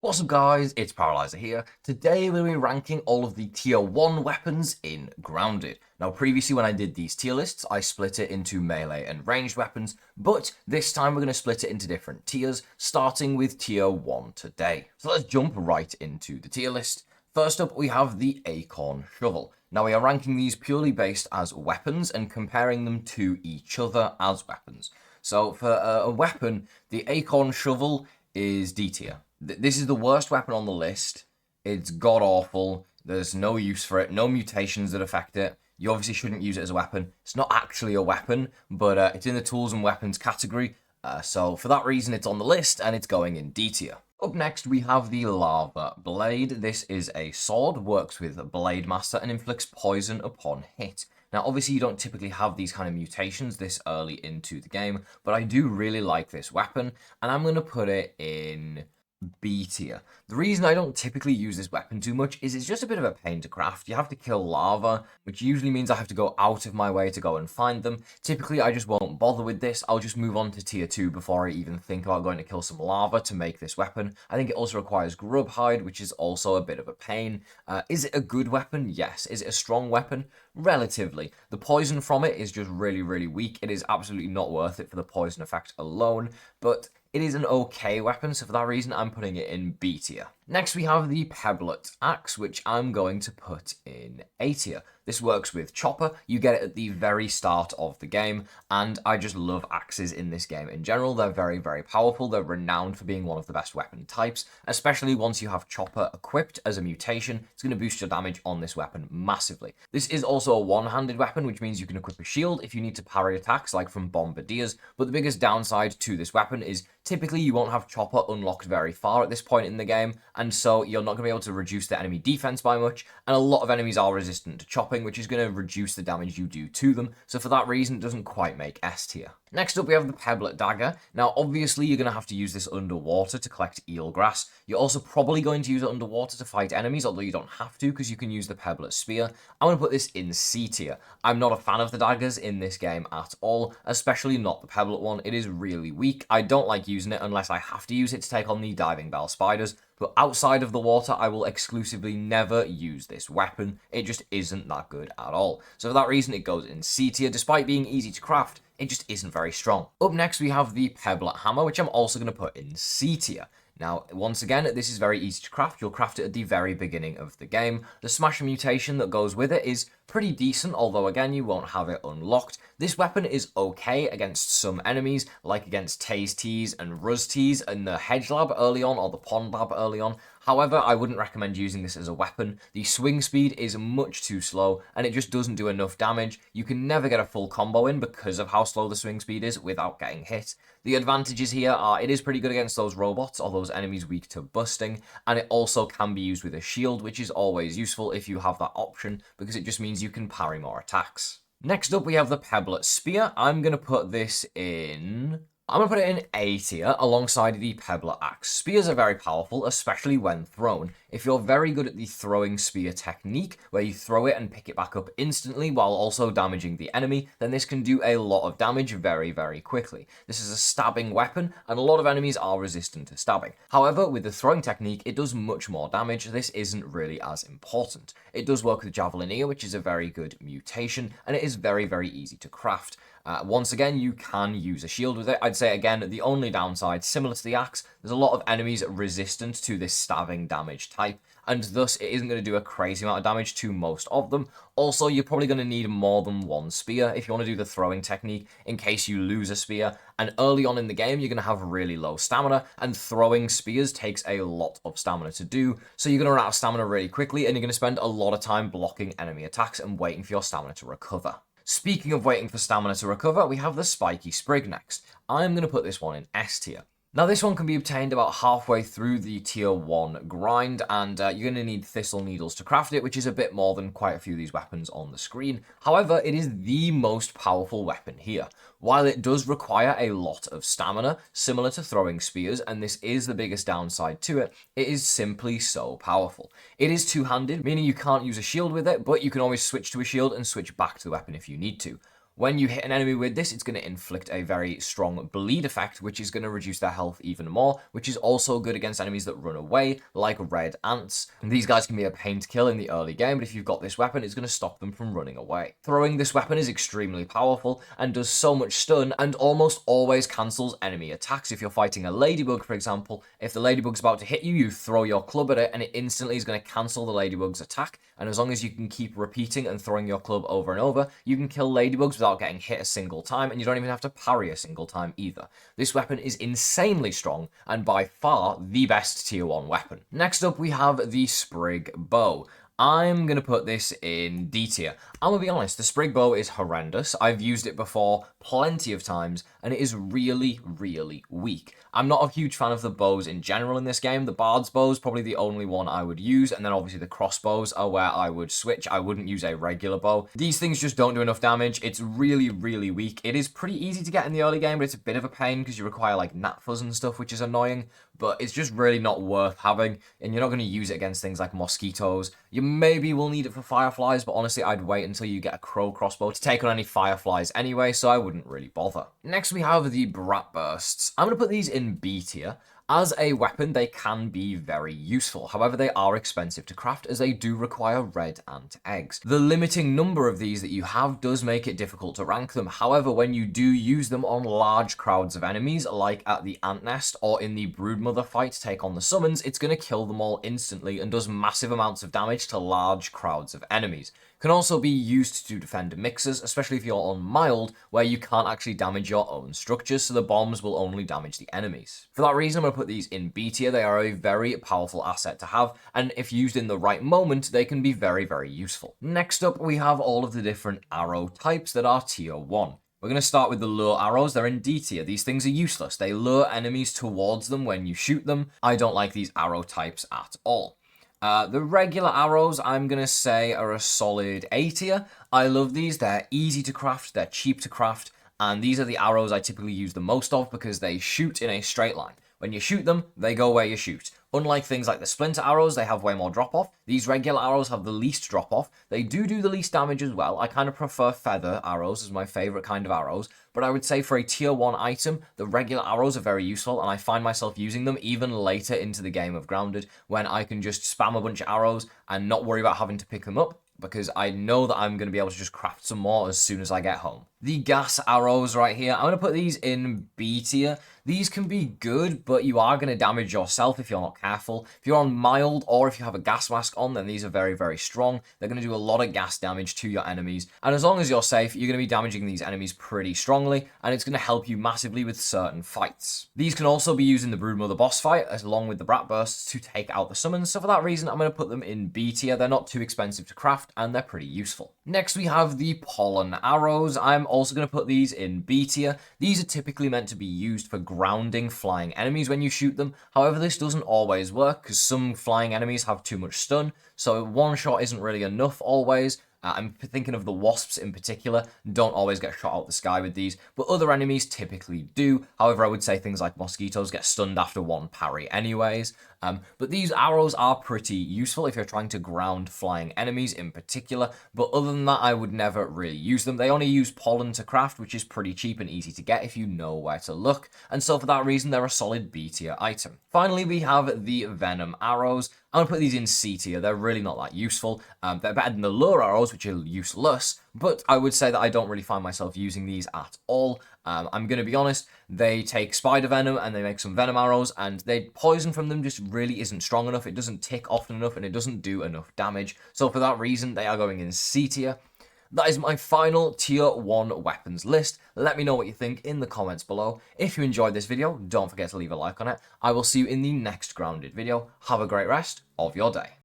What's up guys, it's Paraly5er here. Today we're going to be ranking all of the tier 1 weapons in Grounded. Now previously when I did these tier lists, I split it into melee and ranged weapons, but this time we're going to split it into different tiers, starting with tier 1 today. So let's jump right into the tier list. First up we have the Acorn Shovel. Now we are ranking these purely based as weapons and comparing them to each other as weapons. So for a weapon, the Acorn Shovel is D tier. This is the worst weapon on the list. It's god-awful. There's no use for it. No mutations that affect it. You obviously shouldn't use it as a weapon. It's not actually a weapon, but it's in the tools and weapons category. So for that reason, it's on the list, and it's going in D tier. Up next, we have the Lava Blade. This is a sword, works with Blade Master, and inflicts poison upon hit. Now, obviously, you don't typically have these kind of mutations this early into the game, but I do really like this weapon, and I'm going to put it in B tier. The reason I don't typically use this weapon too much is it's just a bit of a pain to craft. You have to kill lava, which usually means I have to go out of my way to go and find them. Typically, I just won't bother with this. I'll just move on to tier 2 before I even think about going to kill some lava to make this weapon. I think it also requires grub hide, which is also a bit of a pain. Is it a good weapon? Yes. Is it a strong weapon? Relatively. The poison from it is just really, really weak. It is absolutely not worth it for the poison effect alone, but it is an okay weapon, so for that reason, I'm putting it in B tier. Next, we have the Pebet Axe, which I'm going to put in A tier. This works with Chopper. You get it at the very start of the game, and I just love axes in this game in general. They're very, very powerful. They're renowned for being one of the best weapon types, especially once you have Chopper equipped as a mutation. It's going to boost your damage on this weapon massively. This is also a one-handed weapon, which means you can equip a shield if you need to parry attacks, like from Bombardiers, but the biggest downside to this weapon is typically you won't have Chopper unlocked very far at this point in the game, and so you're not going to be able to reduce the enemy defense by much, and a lot of enemies are resistant to chopping, which is going to reduce the damage you do to them, so for that reason it doesn't quite make S tier. Next up we have the Pebet Dagger. Now obviously you're going to have to use this underwater to collect eelgrass. You're also probably going to use it underwater to fight enemies, although you don't have to because you can use the Pebet Spear. I'm going to put this in C tier. I'm not a fan of the daggers in this game at all, especially not the Pebet one. It is really weak. I don't like using it unless I have to use it to take on the diving bell spiders, but outside of the water, I will exclusively never use this weapon. It just isn't that good at all. So for that reason, it goes in C tier. Despite being easy to craft, it just isn't very strong. Up next, we have the Pebet Hammer, which I'm also going to put in C tier. Now, once again, this is very easy to craft. You'll craft it at the very beginning of the game. The Smasher mutation that goes with it is pretty decent, although again, you won't have it unlocked. This weapon is okay against some enemies, like against Tase Tees and Ruz Tees in the Hedge Lab early on, or the Pond Lab early on. However, I wouldn't recommend using this as a weapon. The swing speed is much too slow, and it just doesn't do enough damage. You can never get a full combo in because of how slow the swing speed is without getting hit. The advantages here are it is pretty good against those robots, or those enemies weak to busting, and it also can be used with a shield, which is always useful if you have that option, because it just means you can parry more attacks. Next up, we have the Pebet Spear. I'm going to put this in A tier alongside the Pebet Axe. Spears are very powerful, especially when thrown. If you're very good at the throwing spear technique, where you throw it and pick it back up instantly while also damaging the enemy, then this can do a lot of damage very, very quickly. This is a stabbing weapon, and a lot of enemies are resistant to stabbing. However, with the throwing technique, it does much more damage. This isn't really as important. It does work with Javelineer, which is a very good mutation, and it is very, very easy to craft. Once again, you can use a shield with it. I'd say, again, the only downside, similar to the axe, there's a lot of enemies resistant to this stabbing damage type, and thus it isn't going to do a crazy amount of damage to most of them. Also, you're probably going to need more than one spear if you want to do the throwing technique in case you lose a spear, and early on in the game, you're going to have really low stamina, and throwing spears takes a lot of stamina to do, so you're going to run out of stamina really quickly, and you're going to spend a lot of time blocking enemy attacks and waiting for your stamina to recover. Speaking of waiting for stamina to recover, we have the Spiky Sprig next. I'm going to put this one in S tier. Now this one can be obtained about halfway through the tier 1 grind, and you're going to need thistle needles to craft it, which is a bit more than quite a few of these weapons on the screen. However, it is the most powerful weapon here. While it does require a lot of stamina, similar to throwing spears, and this is the biggest downside to it, it is simply so powerful. It is two-handed, meaning you can't use a shield with it, but you can always switch to a shield and switch back to the weapon if you need to. When you hit an enemy with this, it's going to inflict a very strong bleed effect, which is going to reduce their health even more, which is also good against enemies that run away, like red ants. And these guys can be a pain to kill in the early game, but if you've got this weapon, it's going to stop them from running away. Throwing this weapon is extremely powerful and does so much stun and almost always cancels enemy attacks. If you're fighting a ladybug, for example, if the ladybug's about to hit you, you throw your club at it and it instantly is going to cancel the ladybug's attack. And as long as you can keep repeating and throwing your club over and over, you can kill ladybugs without getting hit a single time, and you don't even have to parry a single time either. This weapon is insanely strong and by far the best tier 1 weapon. Next up we have the Sprig Bow. I'm going to put this in D tier. I'm going to be honest, the Sprig Bow is horrendous. I've used it before plenty of times, and it is really, really weak. I'm not a huge fan of the bows in general in this game. The Bard's bow is probably the only one I would use, and then obviously the crossbows are where I would switch. I wouldn't use a regular bow. These things just don't do enough damage. It's really, really weak. It is pretty easy to get in the early game, but it's a bit of a pain because you require like gnat fuzz and stuff, which is annoying, but it's just really not worth having, and you're not going to use it against things like mosquitoes. You maybe will need it for fireflies, but honestly, I'd wait until you get a crow crossbow to take on any fireflies anyway, so I wouldn't really bother. Next, we have the Brat Bursts. I'm going to put these in B tier. As a weapon, they can be very useful. However, they are expensive to craft as they do require red ant eggs. The limiting number of these that you have does make it difficult to rank them. However, when you do use them on large crowds of enemies, like at the ant nest or in the broodmother fight to take on the summons, it's going to kill them all instantly and does massive amounts of damage to large crowds of enemies. Can also be used to defend mixers, especially if you're on mild, where you can't actually damage your own structures, so the bombs will only damage the enemies. For that reason, I'm going to put these in B tier. They are a very powerful asset to have, and if used in the right moment, they can be very, very useful. Next up, we have all of the different arrow types that are tier 1. We're going to start with the lure arrows. They're in D tier. These things are useless. They lure enemies towards them when you shoot them. I don't like these arrow types at all. The regular arrows, I'm going to say, are a solid A tier. I love these. They're easy to craft, they're cheap to craft, and these are the arrows I typically use the most of because they shoot in a straight line. When you shoot them, they go where you shoot. Unlike things like the splinter arrows, they have way more drop-off. These regular arrows have the least drop-off. They do the least damage as well. I kind of prefer feather arrows as my favorite kind of arrows, but I would say for a tier 1 item, the regular arrows are very useful, and I find myself using them even later into the game of Grounded, when I can just spam a bunch of arrows and not worry about having to pick them up, because I know that I'm going to be able to just craft some more as soon as I get home. The gas arrows right here, I'm going to put these in B tier. These can be good, but you are going to damage yourself if you're not careful. If you're on mild or if you have a gas mask on, then these are very, very strong. They're going to do a lot of gas damage to your enemies. And as long as you're safe, you're going to be damaging these enemies pretty strongly, and it's going to help you massively with certain fights. These can also be used in the Broodmother boss fight, along with the Brat Bursts, to take out the summons. So for that reason, I'm going to put them in B tier. They're not too expensive to craft, and they're pretty useful. Next, we have the Pollen Arrows. I'm also going to put these in B tier. These are typically meant to be used for grounding flying enemies when you shoot them. However, this doesn't always work because some flying enemies have too much stun, so one shot isn't really enough always. I'm thinking of the wasps in particular, don't always get shot out the sky with these, but other enemies typically do. However, I would say things like mosquitoes get stunned after one parry anyways. But these arrows are pretty useful if you're trying to ground flying enemies in particular, but other than that, I would never really use them. They only use pollen to craft, which is pretty cheap and easy to get if you know where to look, and so for that reason, they're a solid B tier item. Finally, we have the Venom Arrows. I'm going to put these in C tier. They're really not that useful. They're better than the Lure Arrows, which are useless, but I would say that I don't really find myself using these at all. I'm going to be honest, they take spider venom and they make some venom arrows, and the poison from them just really isn't strong enough. It doesn't tick often enough, and it doesn't do enough damage. So for that reason, they are going in C tier. That is my final tier 1 weapons list. Let me know what you think in the comments below. If you enjoyed this video, don't forget to leave a like on it. I will see you in the next Grounded video. Have a great rest of your day.